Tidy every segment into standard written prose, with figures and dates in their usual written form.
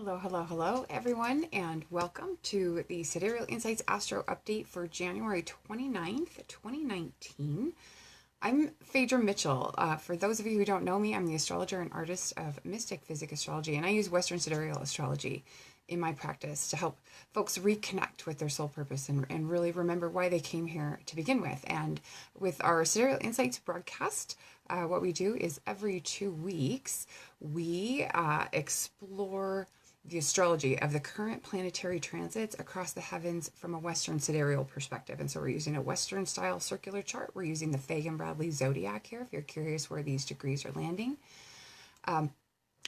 Hello, everyone, and welcome to the Sidereal Insights Astro Update for January 29th, 2019. I'm 𝗦𝗱𝗀𝗻𝘁𝘀. For those of you who don't know me, I'm the astrologer and artist of Mystick Physick Astrology, and I use Western Sidereal Astrology in my practice to help folks reconnect with their soul purpose and really remember why they came here to begin with. And with our Sidereal Insights broadcast, what we do is every 2 weeks, we explore the astrology of the current planetary transits across the heavens from a Western sidereal perspective. And so we're using a Western style circular chart. We're using the 𝘱𝘀𝗶𝗴𝗵𝘁𝘀 zodiac here if you're curious where these degrees are landing. And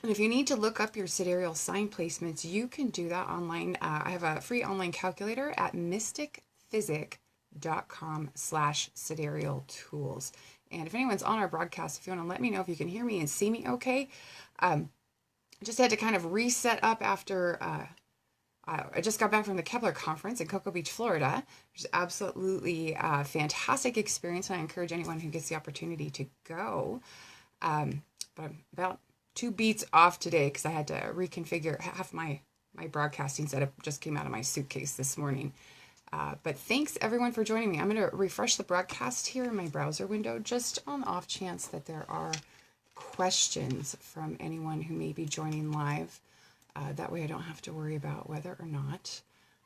if you need to look up your sidereal sign placements, you can do that online. I have a free online calculator at mysticphysick.com/sidereal tools. And if anyone's on our broadcast, if you want to let me know if you can hear me and see me okay. Just had to kind of reset up after I just got back from the Kepler conference in Cocoa Beach, Florida, which is absolutely a fantastic experience, and I encourage anyone who gets the opportunity to go. But I'm about 2 beats off today because I had to reconfigure half my broadcasting setup. Just came out of my suitcase this morning. But thanks everyone for joining me. I'm going to refresh the broadcast here in my browser window just on the off chance that there are questions from anyone who may be joining live. That way I don't have to worry about whether or not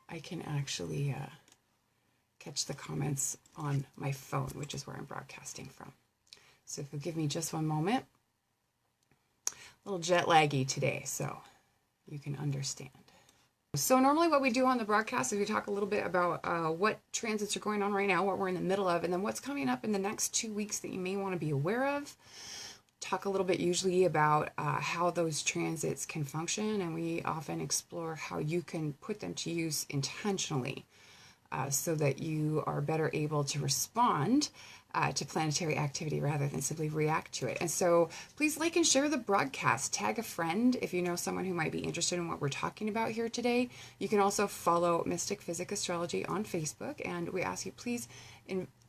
I can actually catch the comments on my phone, which is where I'm broadcasting from. So if you'll give me just one moment. A little jet laggy today, so you can understand. So normally what we do on the broadcast is we talk a little bit about what transits are going on right now, what we're in the middle of, and then what's coming up in the next 2 weeks that you may want to be aware of. Talk a little bit usually about how those transits can function, and we often explore how you can put them to use intentionally so that you are better able to respond to planetary activity rather than simply react to it. And so please like and share the broadcast. Tag a friend if you know someone who might be interested in what we're talking about here today. You can also follow Mystick Physick Astrology on Facebook, and we ask you please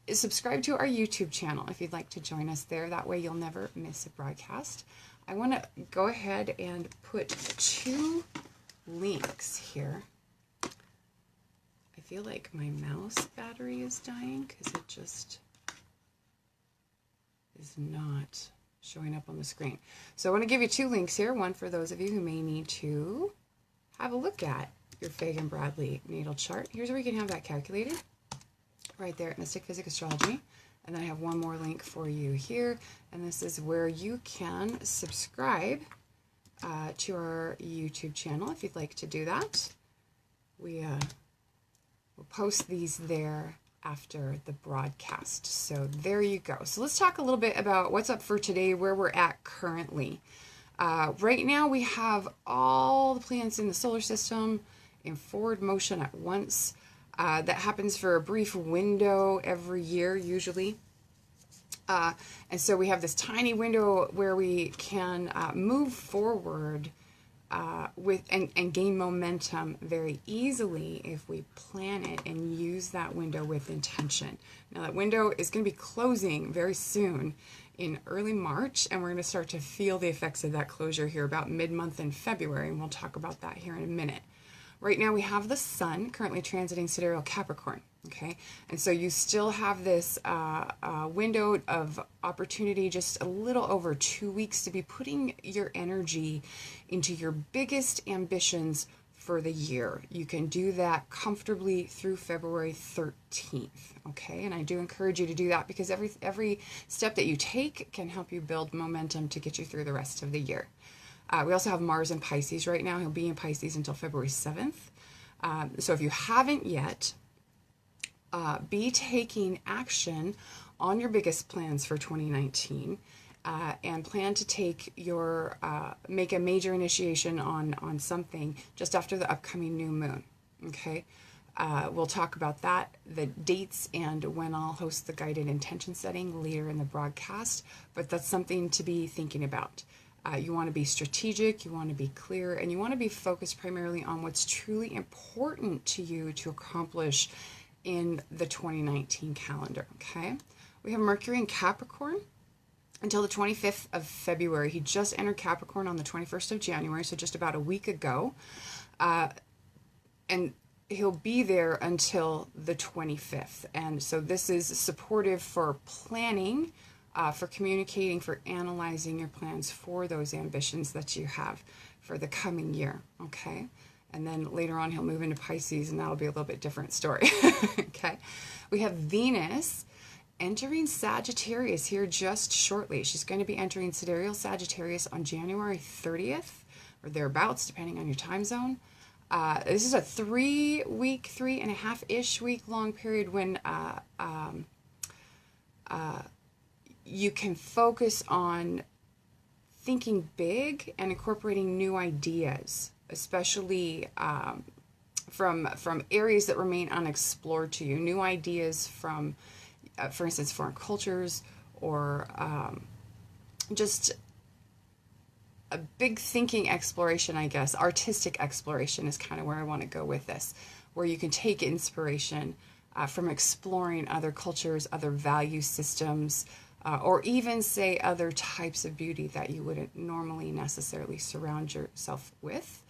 subscribe to our YouTube channel if you'd like to join us there. That way you'll never miss a broadcast. I want to go ahead and put 2 links here. I feel like my mouse battery is dying because it just is not showing up on the screen. So I want to give you 2 links here. One for those of you who may need to have a look at your 𝗱𝘱𝗶𝗴𝗵𝘁𝘀 natal chart. Here's where you can have that calculated. Right there at Mystick Physick Astrology. And then I have one more link for you here, and this is where you can subscribe to our YouTube channel if you'd like to do that. We'll post these there after the broadcast. So there you go. So let's talk a little bit about what's up for today, where we're at currently. Right now we have all the planets in the solar system in forward motion at once. That happens for a brief window every year, usually. And so we have this tiny window where we can move forward and gain momentum very easily if we plan it and use that window with intention. Now that window is going to be closing very soon in early March, and we're going to start to feel the effects of that closure here about mid-month in February, and we'll talk about that here in a minute. Right now we have the sun currently transiting sidereal Capricorn, okay? And so you still have this window of opportunity, just a little over 2 weeks, to be putting your energy into your biggest ambitions for the year. You can do that comfortably through February 13th, okay? And I do encourage you to do that because every step that you take can help you build momentum to get you through the rest of the year. We also have Mars in Pisces right now. He'll be in Pisces until February 7th. So if you haven't yet, be taking action on your biggest plans for 2019 and plan to take your, make a major initiation on something just after the upcoming new moon, okay? We'll talk about that, the dates, and when I'll host the guided intention setting later in the broadcast, but that's something to be thinking about. You want to be strategic, you want to be clear, and you want to be focused primarily on what's truly important to you to accomplish in the 2019 calendar, okay? We have Mercury in Capricorn, until the 25th of February. He just entered Capricorn on the 21st of January, so just about a week ago. And he'll be there until the 25th. And so this is supportive for planning, for communicating, for analyzing your plans for those ambitions that you have for the coming year, okay? And then later on he'll move into Pisces, and that'll be a little bit different story, okay? We have Venus entering Sagittarius here just shortly. She's going to be entering Sidereal Sagittarius on January 30th, or thereabouts, depending on your time zone. This is a 3-week, 3.5-ish week long period when you can focus on thinking big and incorporating new ideas, especially from areas that remain unexplored to you. New ideas from, for instance, foreign cultures, or just a big thinking exploration, I guess. Artistic exploration is kind of where I want to go with this, where you can take inspiration from exploring other cultures, other value systems, or even, say, other types of beauty that you wouldn't normally necessarily surround yourself with.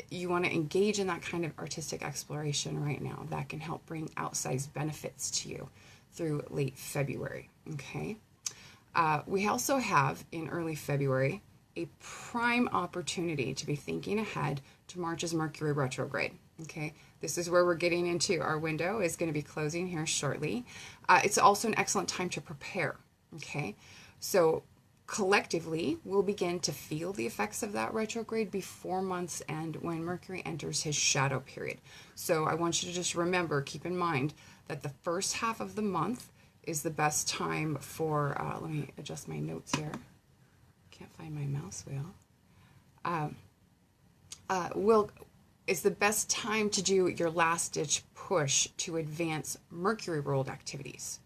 You want to engage in that kind of artistic exploration right now. That can help bring outsized benefits to you through late February, okay? We also have, in early February, a prime opportunity to be thinking ahead to March's Mercury retrograde, okay? This is where we're getting into our window. Is going to be closing here shortly. It's also an excellent time to prepare, okay? So collectively, we'll begin to feel the effects of that retrograde before month's end, when Mercury enters his shadow period. So I want you to just remember, keep in mind that the first half of the month is the best time for, let me adjust my notes here. Can't find my mouse wheel. It's the best time to do your last-ditch push to advance Mercury-ruled activities,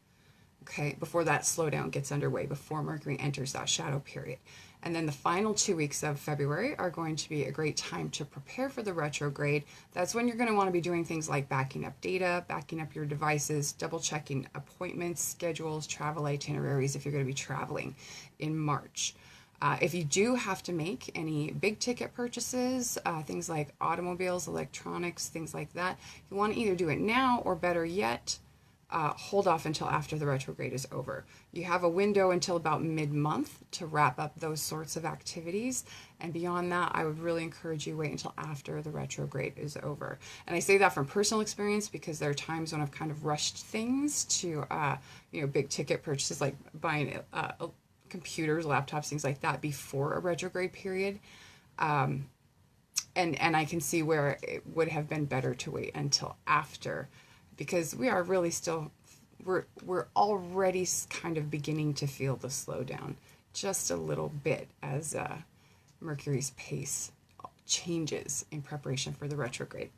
okay, before that slowdown gets underway, before Mercury enters that shadow period. And then the final 2 weeks of February are going to be a great time to prepare for the retrograde. That's when you're going to want to be doing things like backing up data, backing up your devices, double-checking appointments, schedules, travel itineraries if you're going to be traveling in March. If you do have to make any big ticket purchases, things like automobiles, electronics, things like that, you want to either do it now, or better yet, hold off until after the retrograde is over. You have a window until about mid-month to wrap up those sorts of activities. And beyond that, I would really encourage you wait until after the retrograde is over. And I say that from personal experience, because there are times when I've kind of rushed things to, big ticket purchases, like buying computers, laptops, things like that before a retrograde period. And I can see where it would have been better to wait until after, because we are really still, we're already kind of beginning to feel the slowdown just a little bit as Mercury's pace changes in preparation for the retrograde.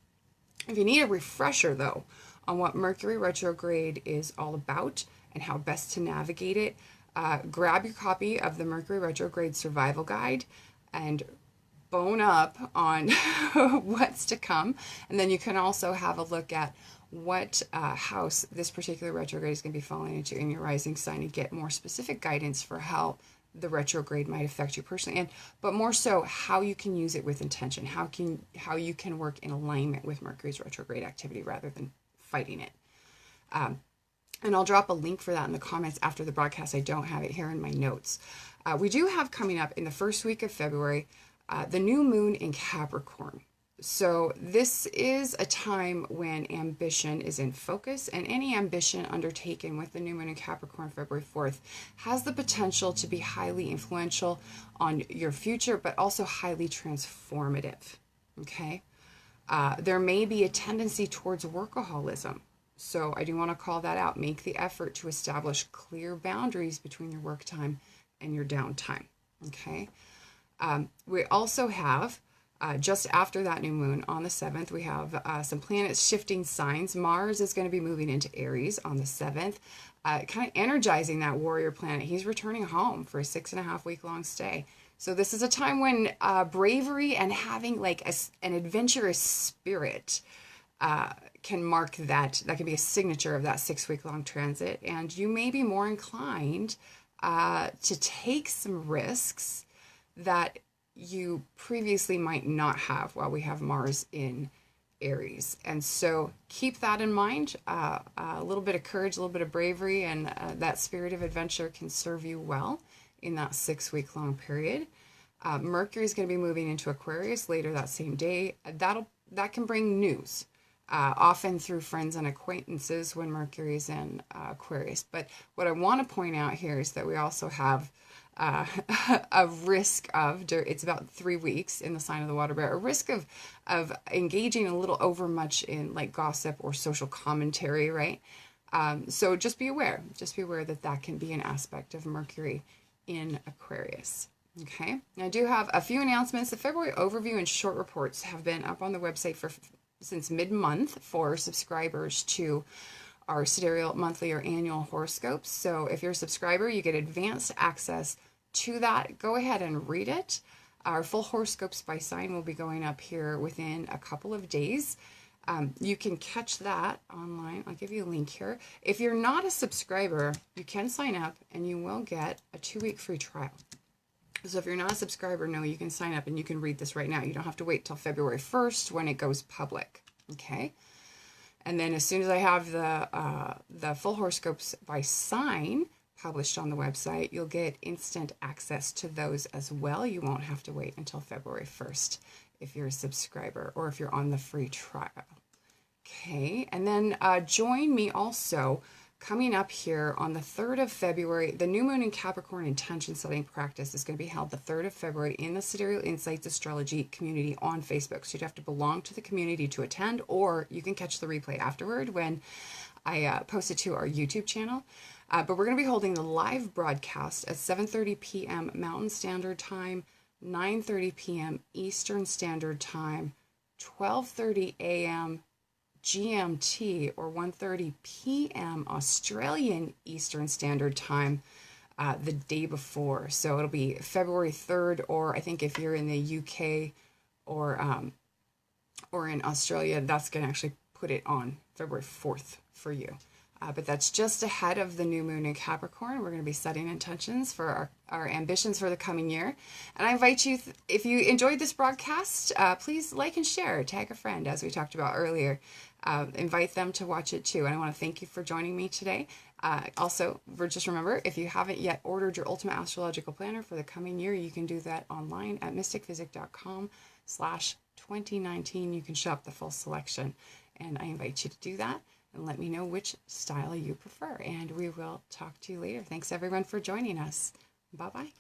If you need a refresher, though, on what Mercury retrograde is all about and how best to navigate it, grab your copy of the Mercury Retrograde Survival Guide and bone up on what's to come. And then you can also have a look at what house this particular retrograde is going to be falling into in your rising sign, and get more specific guidance for how the retrograde might affect you personally, but more so how you can use it with intention, how you can work in alignment with Mercury's retrograde activity rather than fighting it. And I'll drop a link for that in the comments after the broadcast. I don't have it here in my notes. We do have coming up in the first week of February, the new moon in Capricorn. So this is a time when ambition is in focus, and any ambition undertaken with the new moon in Capricorn February 4th has the potential to be highly influential on your future, but also highly transformative, okay? There may be a tendency towards workaholism. So I do want to call that out. Make the effort to establish clear boundaries between your work time and your downtime, okay? We also have, just after that new moon on the 7th, we have some planets shifting signs. Mars is going to be moving into Aries on the 7th, kind of energizing that warrior planet. He's returning home for a 6.5-week long stay. So this is a time when bravery and having like an adventurous spirit can mark that can be a signature of that 6-week long transit, and you may be more inclined to take some risks that you previously might not have while we have Mars in Aries. And so keep that in mind. A little bit of courage, a little bit of bravery, and that spirit of adventure can serve you well in that 6-week-long period. Mercury is going to be moving into Aquarius later that same day. That can bring news, often through friends and acquaintances when Mercury is in Aquarius. But what I want to point out here is that we also have a risk of, it's about 3 weeks in the sign of the water bear, a risk of engaging a little overmuch in like gossip or social commentary, right? So just be aware that that can be an aspect of Mercury in Aquarius. Okay, now I do have a few announcements. The February overview and short reports have been up on the website since mid-month for subscribers to our Sidereal monthly or annual horoscopes. So if you're a subscriber, you get advanced access to that. Go ahead and read it. Our full horoscopes by sign will be going up here within a couple of days. You can catch that online. I'll give you a link here. If you're not a subscriber, you can sign up and you will get a 2-week free trial. So if you're not a subscriber, no, you can sign up and you can read this right now. You don't have to wait till February 1st when it goes public. Okay. And then as soon as I have the full horoscopes by sign published on the website, you'll get instant access to those as well. You won't have to wait until February 1st if you're a subscriber or if you're on the free trial. Okay, and then join me also coming up here on the 3rd of February. The new moon in Capricorn intention setting practice is going to be held the 3rd of February in the Sidereal Insights Astrology community on Facebook. So you'd have to belong to the community to attend, or you can catch the replay afterward when I post it to our YouTube channel. But we're going to be holding the live broadcast at 7:30 p.m. Mountain Standard Time, 9:30 p.m. Eastern Standard Time, 12:30 a.m. GMT, or 1:30 p.m. Australian Eastern Standard Time the day before. So it'll be February 3rd, or I think if you're in the UK or in Australia, that's going to actually put it on February 4th for you. But that's just ahead of the new moon in Capricorn. We're going to be setting intentions for our ambitions for the coming year. And I invite you, if you enjoyed this broadcast, please like and share, tag a friend, as we talked about earlier. Invite them to watch it too. And I want to thank you for joining me today. Also, just remember, if you haven't yet ordered your Ultimate Astrological Planner for the coming year, you can do that online at mystickphysick.com/2019. You can shop the full selection. And I invite you to do that. And let me know which style you prefer. And we will talk to you later. Thanks everyone for joining us. Bye-bye.